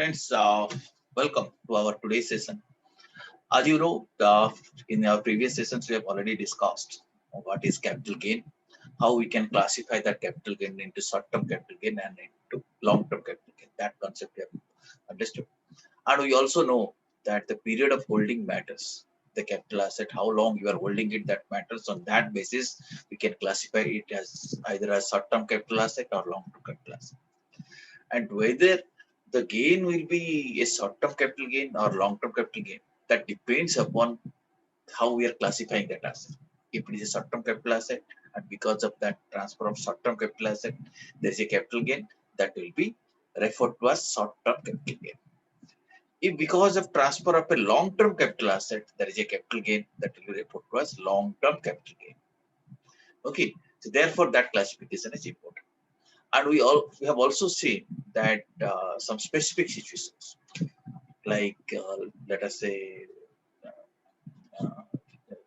Friends, welcome to our today's session. As you know, in our previous sessions, we have already discussed what is capital gain, how we can classify that capital gain into short-term capital gain and into long-term capital gain. That concept we have understood. And we also know that the period of holding matters. The capital asset, how long you are holding it, that matters. On that basis, we can classify it as either a short-term capital asset or long-term capital asset. And whether the gain will be a short-term capital gain or long-term capital gain, that depends upon how we are classifying that asset. If it is a short-term capital asset, and because of that transfer of short-term capital asset, there is a capital gain that will be referred to as short-term capital gain. If because of transfer of a long-term capital asset, there is a capital gain that will be referred to as long-term capital gain. Okay, so therefore that classification is important. And we have also seen that some specific situations, like let us say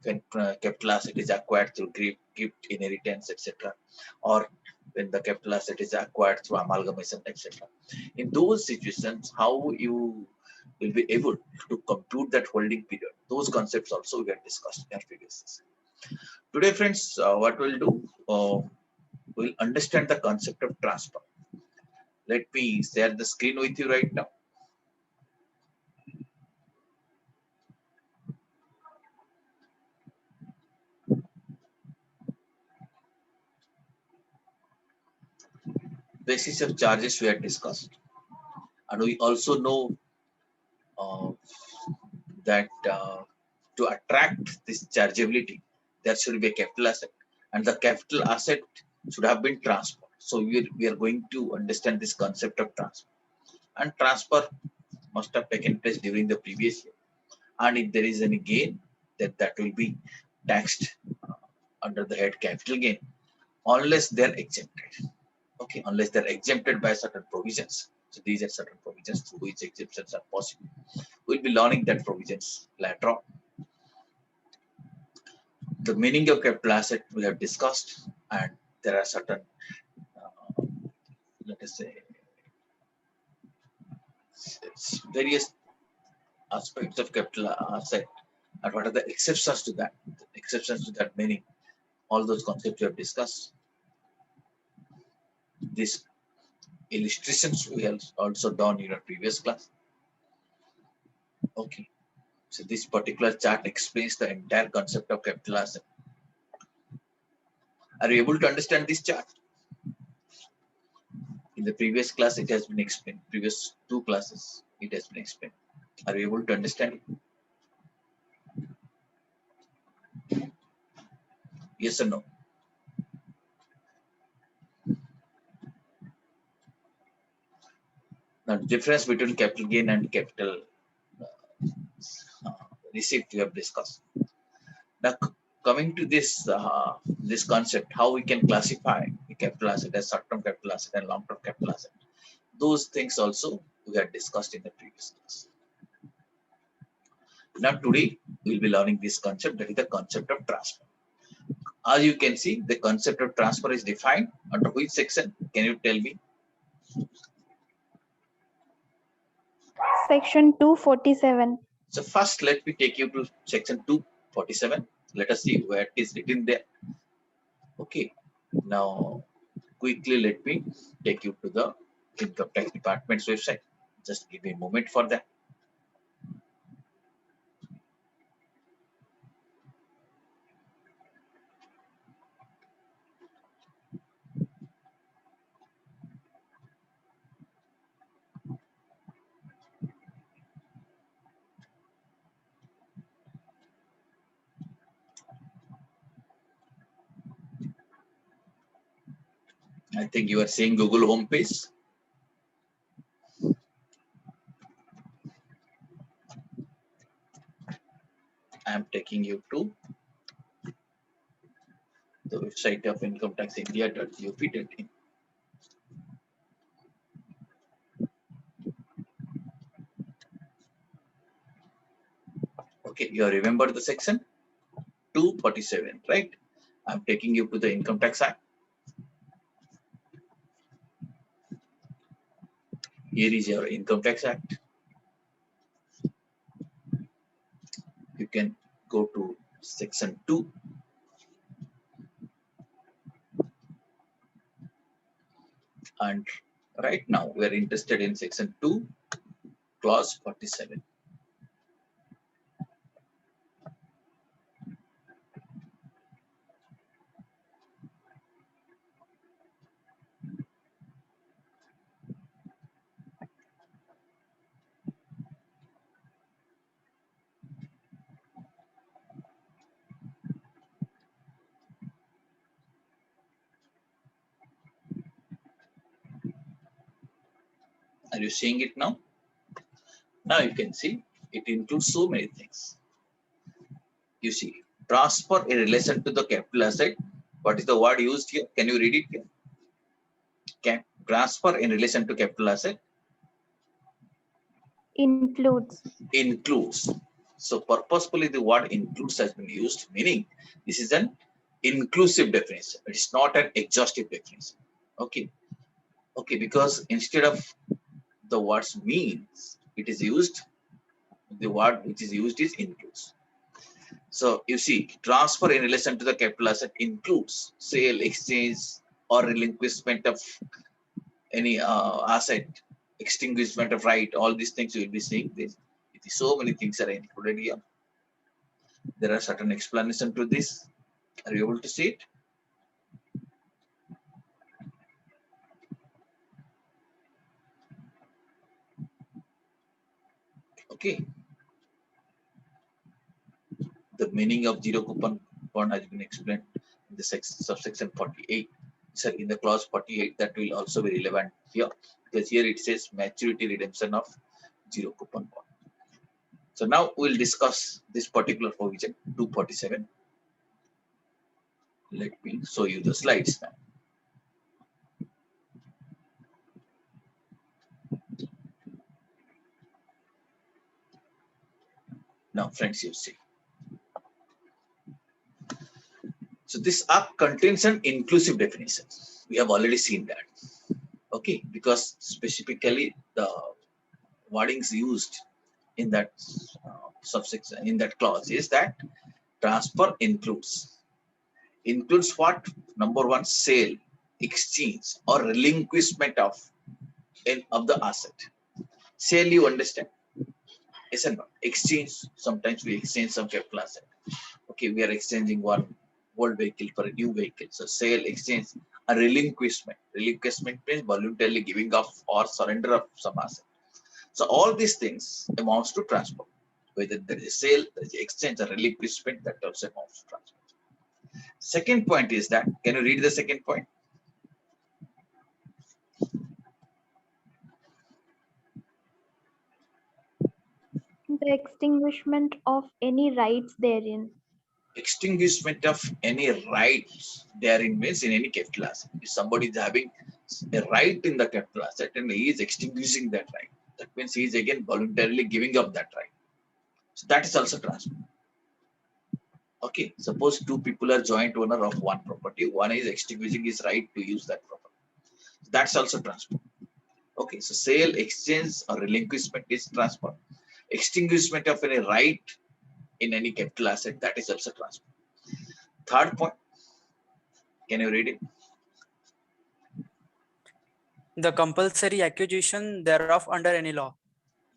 when capital asset is acquired through gift, inheritance, etc., or when the capital asset is acquired through amalgamation, etc. In those situations, how you will be able to compute that holding period, those concepts also we have discussed in our previous session. Today, friends, what we'll do, we'll understand the concept of transfer. Let me share the screen with you right now. Basis of charges we have discussed, and we also know uh, that to attract this chargeability, there should be a capital asset, and the capital asset should have been transferred. So we are going to understand this concept of transfer, and transfer must have taken place during the previous year, and if there is any gain, that will be taxed under the head capital gain, unless they are exempted. Okay, unless they're exempted by certain provisions. So these are certain provisions through which exemptions are possible. We'll be learning that provisions later on. The meaning of capital asset we have discussed, and there are certain, let us say, various aspects of capital asset, and what are the exceptions to that? The exceptions to that meaning, all those concepts we have discussed. These illustrations we have also done in our previous class. Okay. So this particular chart explains the entire concept of capital asset. Are you able to understand this chart? In the previous class, it has been explained. Previous two classes, it has been explained. Are you able to understand it? Yes or no? Now, the difference between capital gain and capital receipt we have discussed. Now, coming to this concept, how we can classify a capital asset as short-term capital asset and long-term capital asset. Those things also we had discussed in the previous class. Now, today we will be learning this concept, that is the concept of transfer. As you can see, the concept of transfer is defined under which section? Can you tell me? Section 247. So first, let me take you to section 247. Let us see where it is written there. Okay. Now, quickly let me take you to the Income Tax Department's website. Just give me a moment for that. I think you are seeing Google homepage. I am taking you to the website of incometaxindia.gov.in. Okay, you remember the section 247, right? I'm taking you to the Income Tax Act. Here is your Income Tax Act. You can go to section 2. And right now we are interested in section 2, clause 47. Are you seeing it now? Now you can see it includes so many things. You see, transfer in relation to the capital asset. What is the word used here? Can you read it here? Transfer in relation to capital asset. Includes. Includes. So purposefully the word includes has been used, meaning this is an inclusive definition. It is not an exhaustive definition. Okay. Okay, because instead of the words means, it is used, the word which is used is includes. So you see, transfer in relation to the capital asset includes sale, exchange, or relinquishment of any asset, extinguishment of right. All these things you will be seeing. This, so many things are included here. There are certain explanation to this. Are you able to see it? Okay. The meaning of zero coupon bond has been explained in the subsection 48. So in the clause 48, that will also be relevant here, because here it says maturity redemption of zero coupon bond. So now we'll discuss this particular provision 247. Let me show you the slides now. Now, friends, you see. So this act contains an inclusive definition. We have already seen that. Okay, because specifically the wordings used in that subsection, in that clause, is that transfer includes what? Number one, sale, exchange, or relinquishment of the asset. Sale, you understand? Yes and no. Exchange, sometimes we exchange some capital asset. Okay, we are exchanging one old vehicle for a new vehicle. So sale, exchange, a relinquishment. Relinquishment means voluntarily giving up or surrender of some asset. So all these things amounts to transfer. Whether there is a sale, there is an exchange, or relinquishment, that also amounts to transfer. Second point is that, can you read the second point? The extinguishment of any rights therein. Extinguishment of any rights therein means in any capital asset. If somebody is having a right in the capital asset and he is extinguishing that right, that means he is again voluntarily giving up that right. So that is also transfer. Okay, suppose two people are joint owner of one property. One is extinguishing his right to use that property. That's also transfer. Okay, so sale, exchange, or relinquishment is transfer. Extinguishment of any right in any capital asset, that is also transfer. Third point, can you read it? The compulsory acquisition thereof under any law.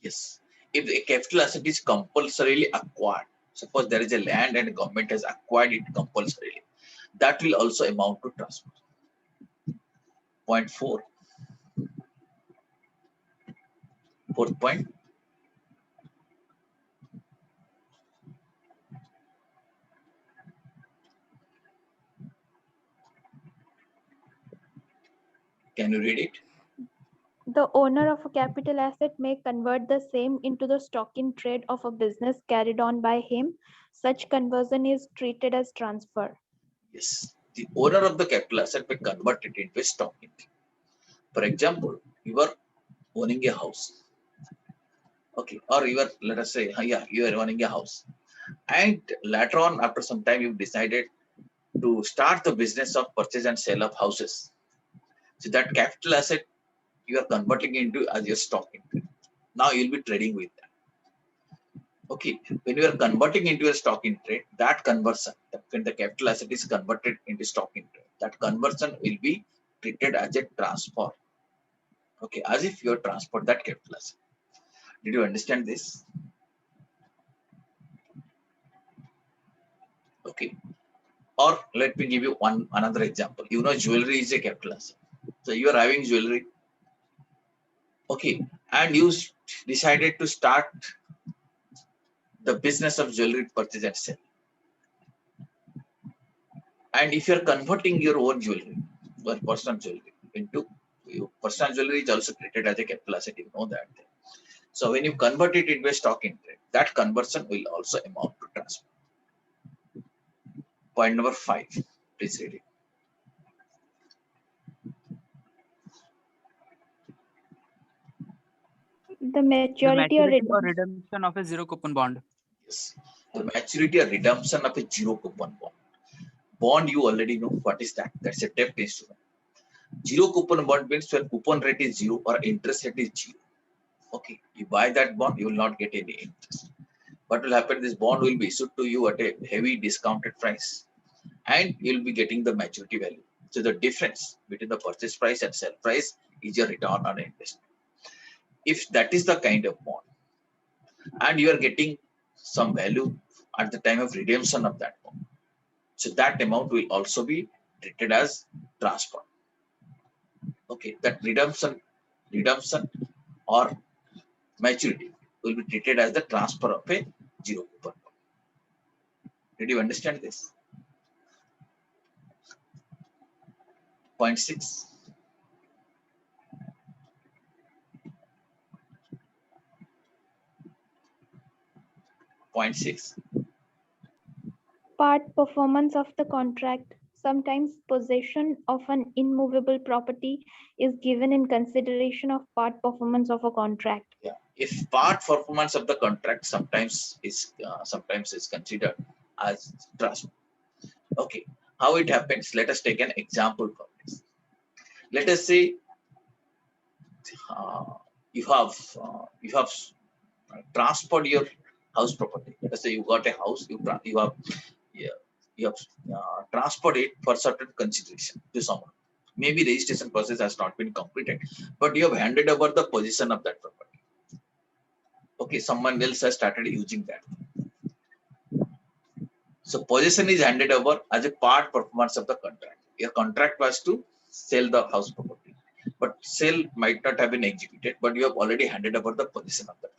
Yes. If a capital asset is compulsorily acquired, suppose there is a land and government has acquired it compulsorily, that will also amount to transfer. Point 4. Fourth point. Can you read it? The owner of a capital asset may convert the same into the stock in trade of a business carried on by him. Such conversion is treated as transfer. Yes. The owner of the capital asset may convert it into a stock in trade. For example, you are owning a house. Okay. Or you are, let us say, you are owning a house. And later on, after some time, you've decided to start the business of purchase and sale of houses. So that capital asset you are converting into as your stock in trade. Now you'll be trading with that. Okay, when you are converting into a stock in trade, that conversion, when the capital asset is converted into stock in trade, that conversion will be treated as a transfer. Okay, as if you transferred that capital asset. Did you understand this? Okay. Or let me give you another example. You know, jewelry is a capital asset. So you are having jewelry. Okay, and you decided to start the business of jewelry purchase and sale. And if you are converting your own jewelry, your personal jewelry into your personal jewelry is also treated as a capital asset. You know that. So when you convert it into a stock in trade, that conversion will also amount to transfer. Point number 5. Please read it. The maturity or redemption of a zero coupon bond. Yes. The maturity or redemption of a zero coupon bond. Bond, you already know what is that. That's a debt instrument. Zero coupon bond means when coupon rate is 0 or interest rate is 0. Okay, you buy that bond, you will not get any interest. What will happen? This bond will be issued to you at a heavy discounted price, and you will be getting the maturity value. So the difference between the purchase price and sell price is your return on investment. If that is the kind of bond, and you are getting some value at the time of redemption of that bond, so that amount will also be treated as transfer. Okay, that redemption or maturity will be treated as the transfer of a zero coupon bond. Did you understand this? Point 6. Point 6. part performance of the contract. Sometimes possession of an immovable property is given in consideration of part performance of a contract. Yeah. If part performance of the contract sometimes is considered as transfer. Okay. How it happens? Let us take an example for this. Let us say you have transferred your house property. Let us say you got a house. You have transferred it for certain consideration to someone. Maybe registration process has not been completed, but you have handed over the possession of that property. Okay, someone else has started using that. So possession is handed over as a part performance of the contract. Your contract was to sell the house property, but sale might not have been executed, but you have already handed over the possession of that.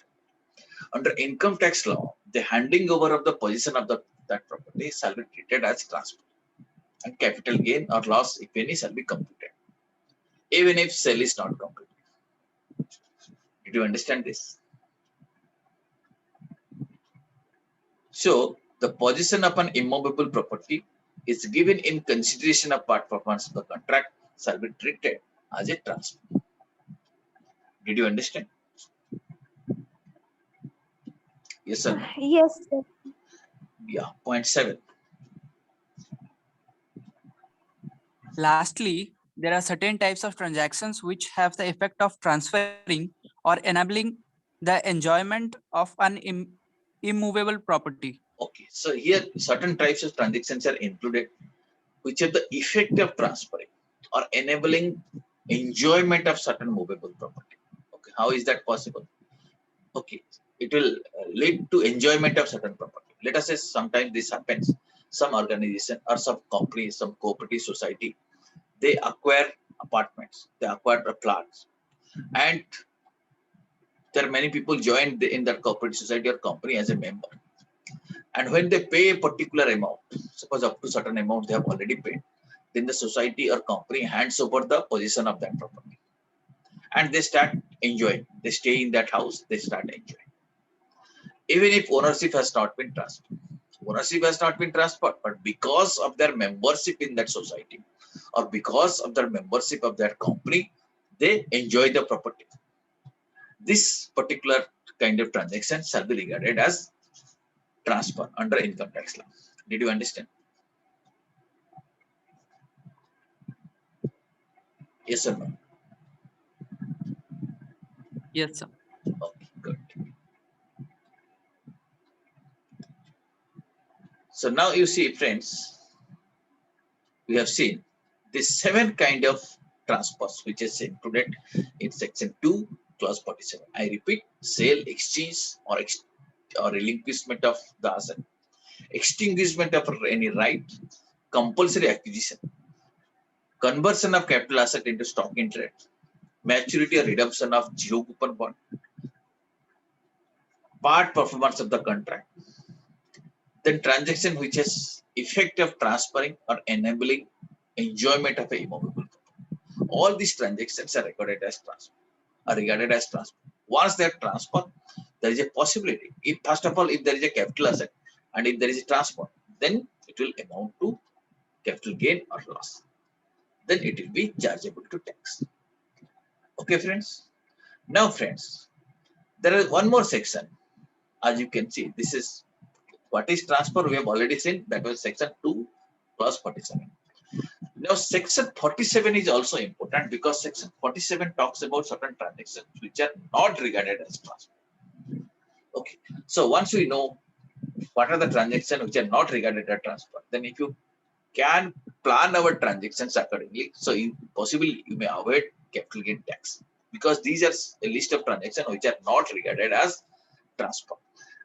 Under income tax law, the handing over of the possession of that property shall be treated as transfer, and capital gain or loss, if any, shall be computed, even if sale is not completed. Did you understand this? So the possession of an immovable property is given in consideration of part performance of the contract shall be treated as a transfer. Did you understand? Yes or no? Yes, sir. Yeah. Point 7. Lastly, there are certain types of transactions which have the effect of transferring or enabling the enjoyment of an immovable property. Okay. So here certain types of transactions are included which have the effect of transferring or enabling enjoyment of certain movable property. Okay. How is that possible? Okay. It will lead to enjoyment of certain property. Let us say sometimes this happens. Some organization or some company, some cooperative society, they acquire apartments, they acquire flats, and there are many people joined in that cooperative society or company as a member. And when they pay a particular amount, suppose up to certain amount they have already paid, then the society or company hands over the possession of that property, and they start enjoying. They stay in that house, they start enjoying. Even if ownership has not been transferred. Ownership has not been transferred, but because of their membership in that society or because of their membership of that company, they enjoy the property. This particular kind of transaction shall be regarded as transfer under income tax law. Did you understand? Yes or no? Yes, sir. Okay, good. So now you see, friends, we have seen these 7 kind of transfers which is included in section 2 clause 47. I repeat, sale, exchange, or relinquishment of the asset, extinguishment of any right, compulsory acquisition, conversion of capital asset into stock in trade, maturity or redemption of zero coupon bond, part performance of the contract, then transaction which has effect of transferring or enabling enjoyment of a immovable. All these transactions are recorded as transfer, are regarded as transfer. Once they are transferred, there is a possibility. If first of all, if there is a capital asset and if there is a transfer, then it will amount to capital gain or loss. Then it will be chargeable to tax. Okay, friends. Now, friends, there is one more section. As you can see, this is what is transfer. We have already seen that was section 2 clause 47. Now, section 47 is also important because section 47 talks about certain transactions which are not regarded as transfer. Okay, so once we know what are the transactions which are not regarded as transfer, then if you can plan our transactions accordingly, so possibly you may avoid capital gain tax because these are a list of transactions which are not regarded as transfer.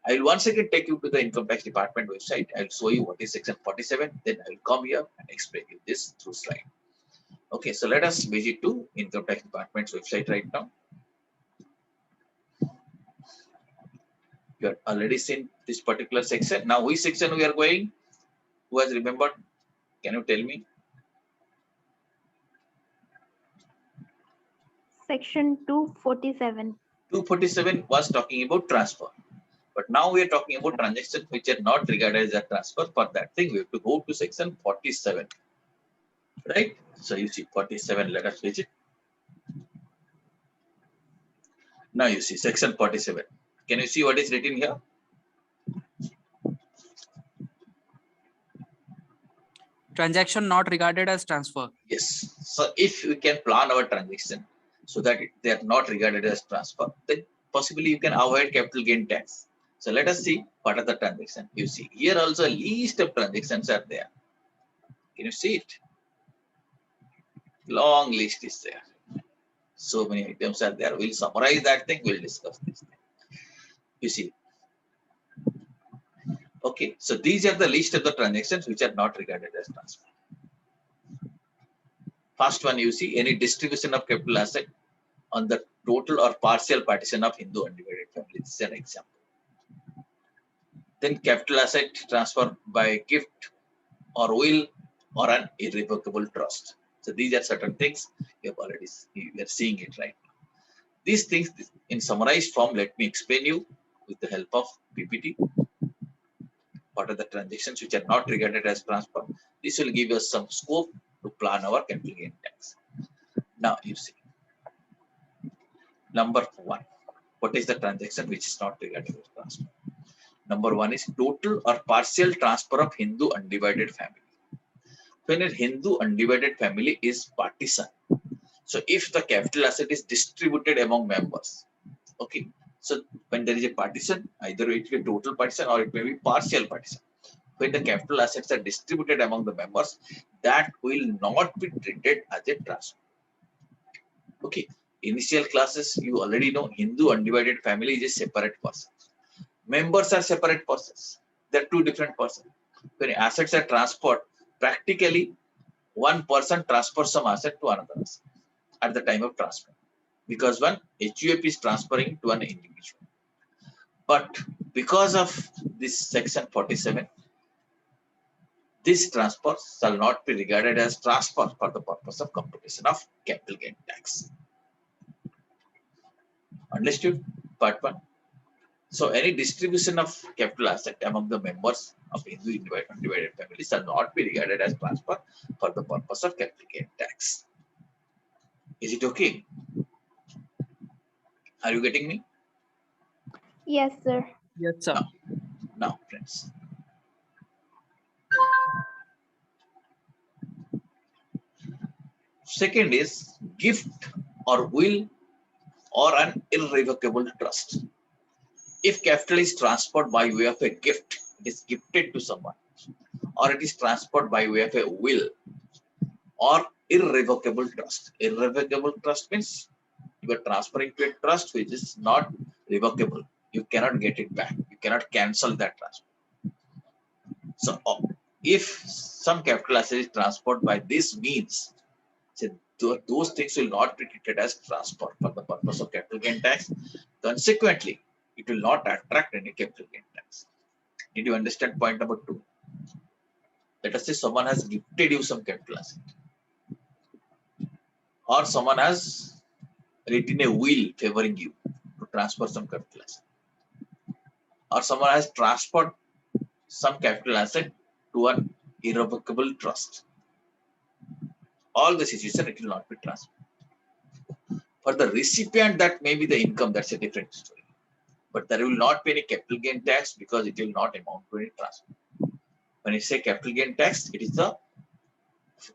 I will once again take you to the income tax department website. I'll show you what is section 47. Then I will come here and explain you this through slide. Okay, so let us visit to income tax department's website right now. You have already seen this particular section. Now, which section we are going? Who has remembered? Can you tell me? Section 247. 247 was talking about transfer. But now we are talking about transactions which are not regarded as a transfer. For that thing, we have to go to section 47. Right? So you see 47, let us visit. Now you see section 47. Can you see what is written here? Transaction not regarded as transfer. Yes. So if we can plan our transaction so that they are not regarded as transfer, then possibly you can avoid capital gain tax. So let us see what are the transactions. You see here also a list of transactions are there. Can you see it? Long list is there. So many items are there. We'll summarize that thing. We'll discuss this thing. You see. Okay. So these are the list of the transactions which are not regarded as transfer. First one, you see any distribution of capital asset on the total or partial partition of Hindu undivided family. This is an example. Then capital asset transfer by gift or will or an irrevocable trust. So these are certain things we are seeing it right now. These things in summarized form, let me explain you with the help of PPT. What are the transactions which are not regarded as transfer? This will give us some scope to plan our capital gain tax. Now you see. Number 1. What is the transaction which is not regarded as transfer? Number 1 is total or partial transfer of Hindu undivided family. When a Hindu undivided family is partition, so if the capital asset is distributed among members, okay, so when there is a partition, either it will be total partition or it may be partial partition. When the capital assets are distributed among the members, that will not be treated as a transfer. Okay, initial classes, you already know Hindu undivided family is a separate person. Members are separate persons. They're two different persons. When assets are transferred, practically one person transfers some asset to another asset at the time of transfer, because one HUF is transferring to an individual. But because of this section 47, this transfer shall not be regarded as transfer for the purpose of computation of capital gain tax. Understood? Part 1. So any distribution of capital asset among the members of Hindu undivided family shall not be regarded as transfer for the purpose of capital gain tax. Is it okay? Are you getting me? Yes, sir. Yes, sir. Now, friends. Second is gift or will or an irrevocable trust. If capital is transferred by way of a gift, it is gifted to someone, or it is transferred by way of a will or irrevocable trust. Irrevocable trust means you are transferring to a trust which is not revocable. You cannot get it back. You cannot cancel that transfer. So if some capital asset is transferred by this means, so those things will not be treated as transfer for the purpose of capital gain tax. Consequently, it will not attract any capital gain tax. Did you understand point number 2? Let us say someone has gifted you some capital asset, or someone has written a will favoring you to transfer some capital asset, or someone has transferred some capital asset to an irrevocable trust. All the situation, it will not be transferred. For the recipient, that may be the income, that's a different story. But there will not be any capital gain tax because it will not amount to any transfer. When you say capital gain tax, it is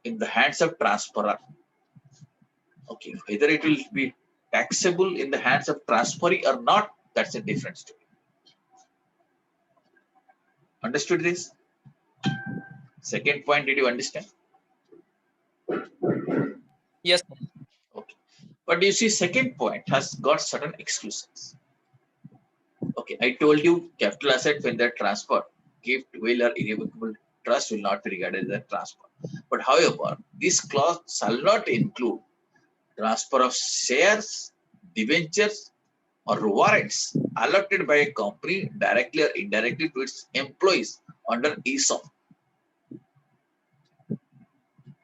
in the hands of transferor. Okay, whether it will be taxable in the hands of transferee or not, that's a different story. Understood this? Second point, did you understand? Yes. Okay. But you see, second point has got certain exclusions. Okay, I told you capital asset when they're transferred, gift, will, or irrevocable trust will not be regarded as a transfer. But however, this clause shall not include transfer of shares, debentures, or warrants allotted by a company directly or indirectly to its employees under ESOP.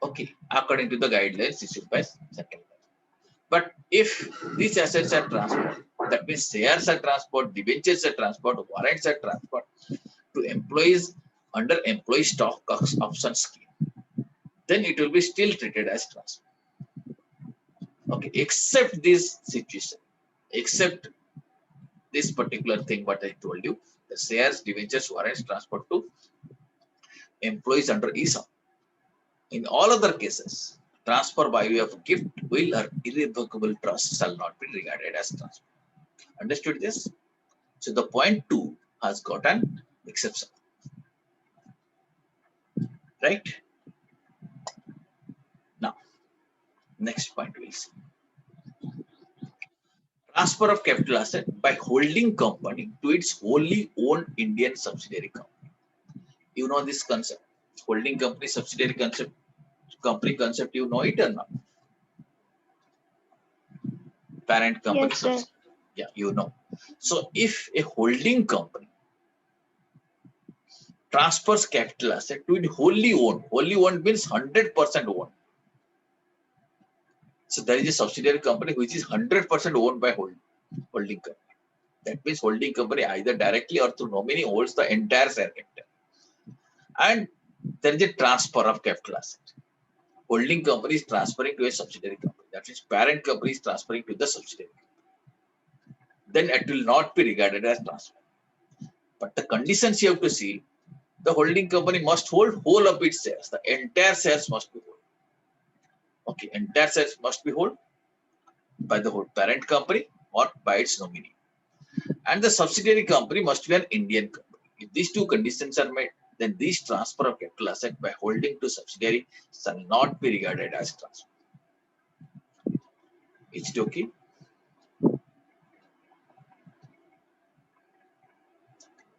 Okay, according to the guidelines issued by central bank. But if these assets are transferred, that means shares are transferred, debentures are transferred, warrants are transferred to employees under employee stock option scheme, then it will be still treated as transfer. Okay, except this situation, except this particular thing what I told you, the shares, debentures, warrants transferred to employees under ESOP. In all other cases, transfer by way of gift, will, or irrevocable trust shall not be regarded as transfer. Understood this? So the point 2 has got an exception. Right? Now, next point we'll see. Transfer of capital asset by holding company to its wholly owned Indian subsidiary company. You know this concept. Holding company subsidiary concept, company concept, you know it or not? Parent company Yes, sir. subsidiary. Yeah, you know. So if a holding company transfers capital asset to its wholly owned means 100% owned. So there is a subsidiary company which is 100% owned by holding company. That means holding company either directly or through nominee holds the entire share capital. And there is a transfer of capital asset. Holding company is transferring to a subsidiary company. That means parent company is transferring to the subsidiary company. Then it will not be regarded as transfer. But the conditions you have to see, the holding company must hold whole of its shares. The entire shares must be held. Okay, entire shares must be held by the whole parent company or by its nominee. And the subsidiary company must be an Indian company. If these two conditions are met, then this transfer of capital asset by holding to subsidiary shall not be regarded as transfer. Is it okay?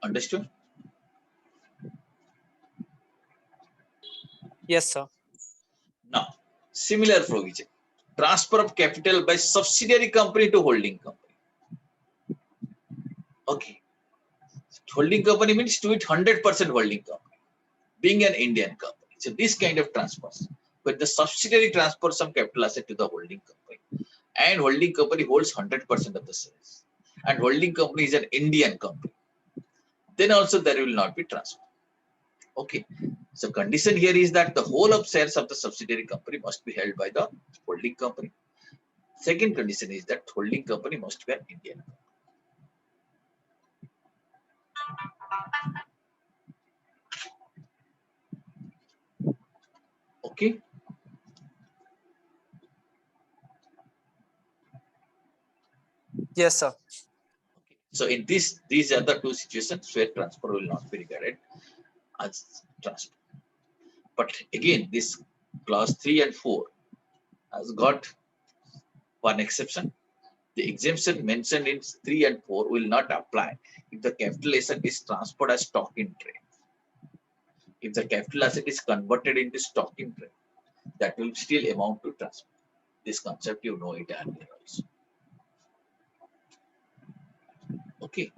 Understood? Yes, sir. Now, similar provision. Transfer of capital by subsidiary company to holding company. Okay. Holding company means to it 100% holding company, being an Indian company. So this kind of transfers. When the subsidiary transfers some capital asset to the holding company, and holding company holds 100% of the shares, and holding company is an Indian company, then also there will not be transfer. Okay. So condition here is that the whole of shares of the subsidiary company must be held by the holding company. Second condition is that holding company must be an Indian company. Okay. Yes, sir. Okay. So in these are the two situations where transfer will not be regarded as transfer. But again, this clause 3 and 4 has got one exception. The exemption mentioned in 3 and 4 will not apply if the capital asset is transferred as stock in trade. If the capital asset is converted into stock in trade, that will still amount to transfer. This concept you know it earlier also. Okay.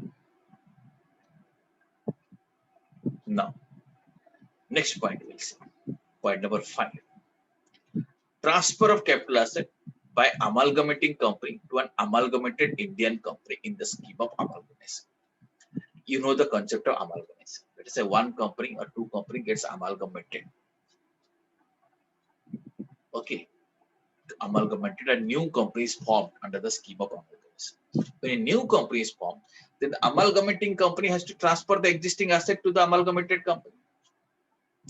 Now, next point we'll see. Point number 5. Transfer of capital asset by amalgamating company to an amalgamated Indian company in the scheme of amalgamation. You know the concept of amalgamation. Let us say one company or two company gets amalgamated. Okay. Amalgamated, a new company is formed under the scheme of amalgamation. When a new company is formed, then the amalgamating company has to transfer the existing asset to the amalgamated company.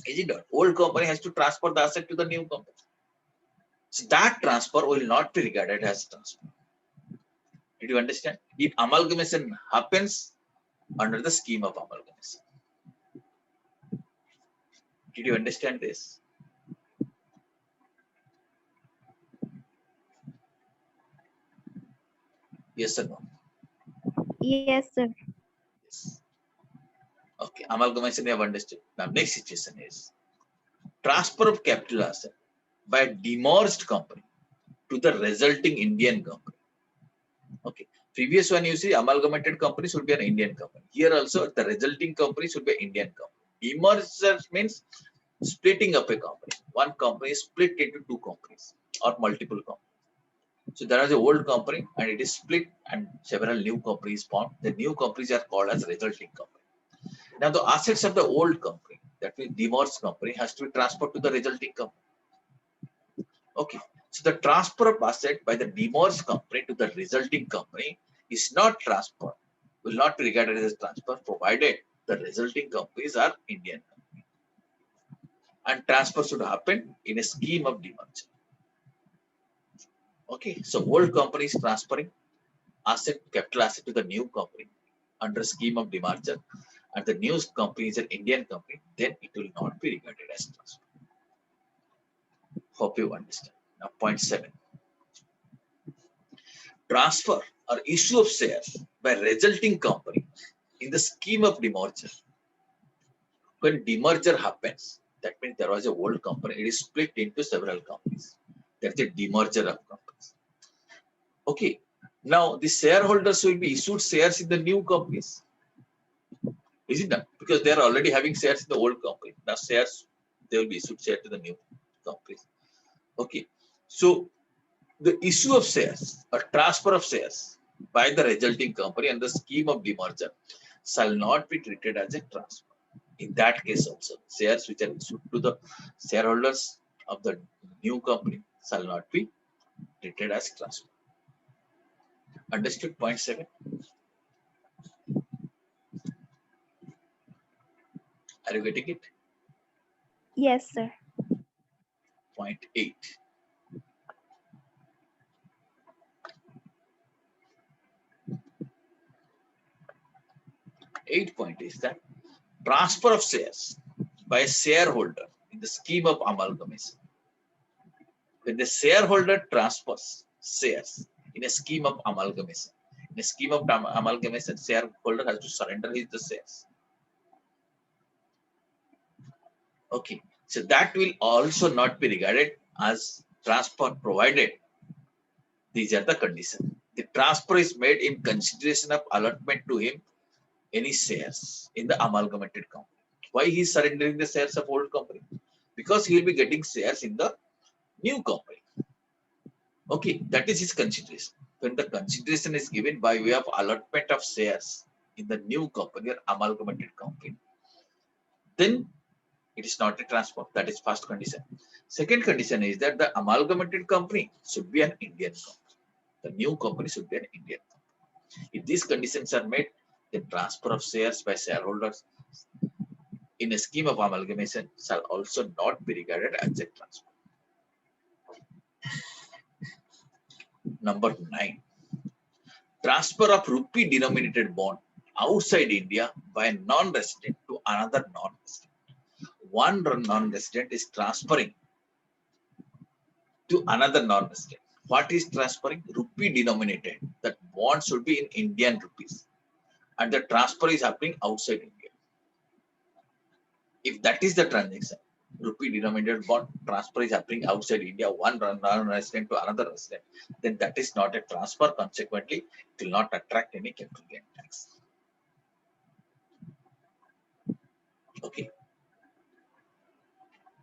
Is it not? Old company has to transfer the asset to the new company. So that transfer will not be regarded as transfer. Did you understand? If amalgamation happens under the scheme of amalgamation. Did you understand this? Yes or no? Yes, sir. Yes. Okay, amalgamation you have understood. Now next situation is transfer of capital asset by a demerged company to the resulting Indian company. Okay. Previous one you see amalgamated company should be an Indian company. Here also the resulting company should be an Indian company. Demerger means splitting up a company. One company is split into two companies or multiple companies. So there is an old company and it is split and several new companies formed. The new companies are called as resulting company. Now the assets of the old company, that means demerged company, has to be transferred to the resulting company. Okay. So the transfer of asset by the demerged company to the resulting company is not transfer, will not be regarded as transfer provided the resulting companies are Indian company. And transfer should happen in a scheme of demerger. Okay. So old company is transferring asset, capital asset to the new company under scheme of demerger, and the new company is an Indian company, then it will not be regarded as transfer. Hope you understand. Now, point 7. Transfer or issue of shares by resulting company in the scheme of demerger. When demerger happens, that means there was a old company, it is split into several companies. That's a demerger of companies. Okay. Now, the shareholders will be issued shares in the new companies. Is it not? Because they are already having shares in the old company. Now, shares, they will be issued shares to the new companies. Okay. So, the issue of shares or transfer of shares by the resulting company and the scheme of demerger shall not be treated as a transfer. In that case also, shares which are issued to the shareholders of the new company shall not be treated as transfer. Understood point 7? Are you getting it? Yes, sir. Point 8. Point is that transfer of shares by a shareholder in the scheme of amalgamation. When the shareholder transfers shares in a scheme of amalgamation, in a scheme of amalgamation, shareholder has to surrender his the shares. Okay, so that will also not be regarded as transfer provided these are the conditions. The transfer is made in consideration of allotment to him any shares in the amalgamated company. Why he is surrendering the shares of old company? Because he will be getting shares in the new company. Okay, that is his consideration. When the consideration is given by way of allotment of shares in the new company or amalgamated company, then it is not a transfer. That is first condition. Second condition is that the amalgamated company should be an Indian company. The new company should be an Indian company. If these conditions are met, the transfer of shares by shareholders in a scheme of amalgamation shall also not be regarded as a transfer. Number 9. transfer of rupee denominated bond outside India by a non-resident to another non-resident. One non-resident is transferring to another non-resident. What is transferring? Rupee denominated. That bond should be in Indian rupees. And the transfer is happening outside India. If that is the transaction, rupee denominated bond transfer is happening outside India, one non-resident to another resident, then that is not a transfer. Consequently, it will not attract any capital gain tax. Okay.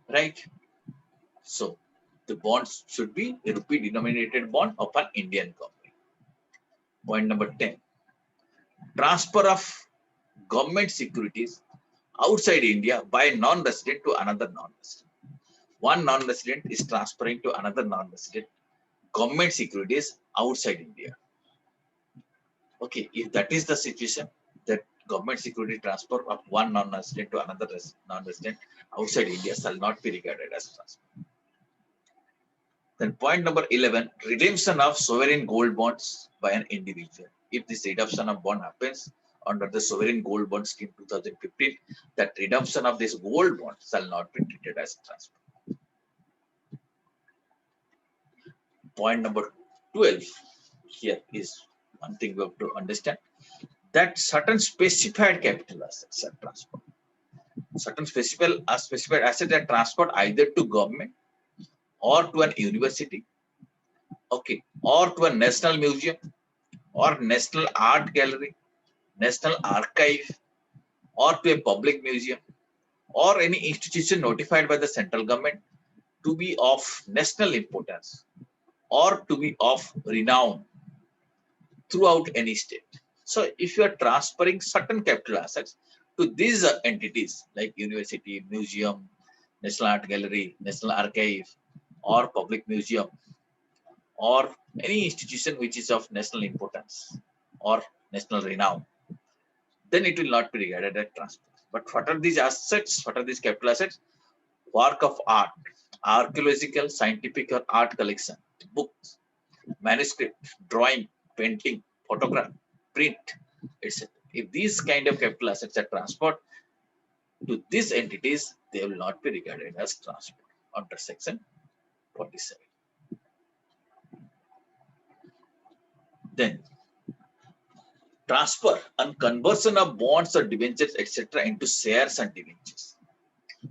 Right. So the bonds should be a rupee denominated bond of an Indian company. Point number 10. Transfer of government securities outside India by a non-resident to another non-resident. One non-resident is transferring to another non-resident government securities outside India. Okay, if that is the situation, that government security transfer of one non-resident to another non-resident outside India shall not be regarded as transfer. Then point number 11, redemption of sovereign gold bonds by an individual. If this redemption of bond happens under the sovereign gold bond scheme 2015, that redemption of this gold bond shall not be treated as transfer. Point number 12 here is one thing we have to understand, that certain specified capital assets are transferred. Certain specified assets are transferred either to government or to an university, okay, or to a national museum or national art gallery, national archive, or to a public museum or any institution notified by the central government to be of national importance or to be of renown throughout any state. So if you are transferring certain capital assets to these entities like university, museum, national art gallery, national archive, or public museum, or any institution which is of national importance or national renown, then it will not be regarded as transfer. But what are these assets? What are these capital assets? Work of art, archaeological, scientific or art collection, books, manuscript, drawing, painting, photograph, print, etc. If these kind of capital assets are transferred to these entities, they will not be regarded as transfer under section 47. Then transfer and conversion of bonds or debentures, etc., into shares and debentures.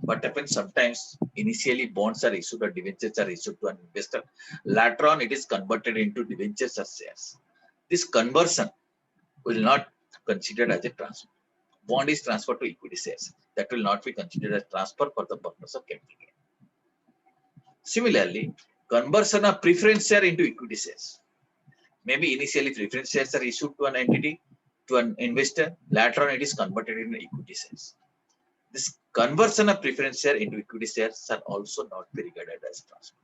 What happens sometimes, initially bonds are issued or debentures are issued to an investor. Later on, it is converted into debentures or shares. This conversion will not considered as a transfer. Bond is transferred to equity shares. That will not be considered as transfer for the purpose of capital gain. Similarly, conversion of preference share into equity shares. Maybe initially preference shares are issued to an entity, to an investor. Later on, it is converted into equity shares. This conversion of preference share into equity shares shall also not be regarded as transfer.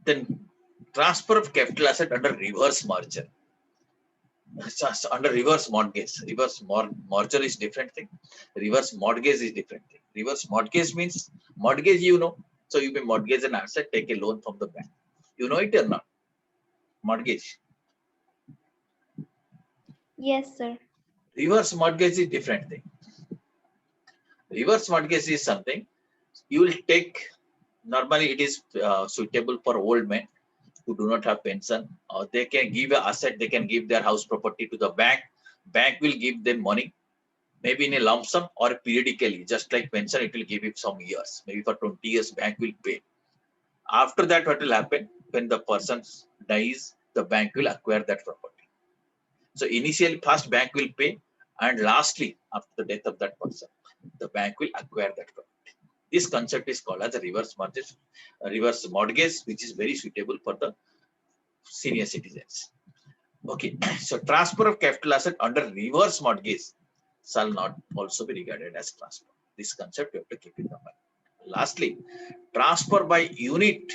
Then transfer of capital asset under reverse merger. Under reverse mortgage. Reverse merger is different thing. Reverse mortgage is different thing. Reverse mortgage means mortgage, you know. So you may mortgage an asset, take a loan from the bank. You know it or not? Mortgage. Yes, sir. Reverse mortgage is different thing. Reverse mortgage is something you will take. Normally, it is suitable for old men who do not have pension, or they can give an asset, they can give their house property to the bank. Bank will give them money, maybe in a lump sum or periodically, just like pension, it will give it some years. Maybe for 20 years, bank will pay. After that, what will happen? When the person dies, the bank will acquire that property. So initially, first bank will pay, and lastly, after the death of that person, the bank will acquire that property. This concept is called as a reverse mortgage, which is very suitable for the senior citizens. Okay, so transfer of capital asset under reverse mortgage shall not also be regarded as transfer. This concept you have to keep in mind. Lastly, transfer by unit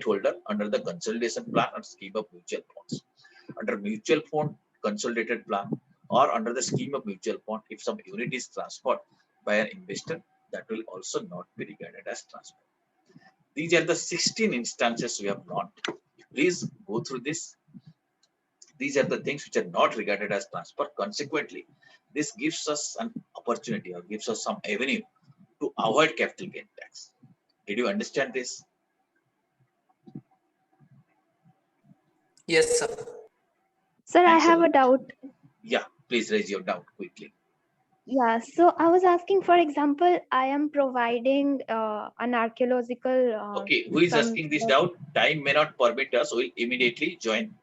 holder under the consolidation plan or scheme of mutual funds. Under mutual fund consolidated plan or under the scheme of mutual fund, if some unit is transferred by an investor, that will also not be regarded as transfer. These are the 16 instances we have learned Please go through this. These are the things which are not regarded as transfer. Consequently, this gives us an opportunity or gives us some avenue to avoid capital gain tax. Did you understand this? Yes, sir. Sir, I Thanks a have a lot. doubt. Yeah, please raise your doubt quickly. Yeah, so I was asking, for example, I am providing an archaeological Okay, who is some asking this doubt? Time may not permit us. We'll immediately join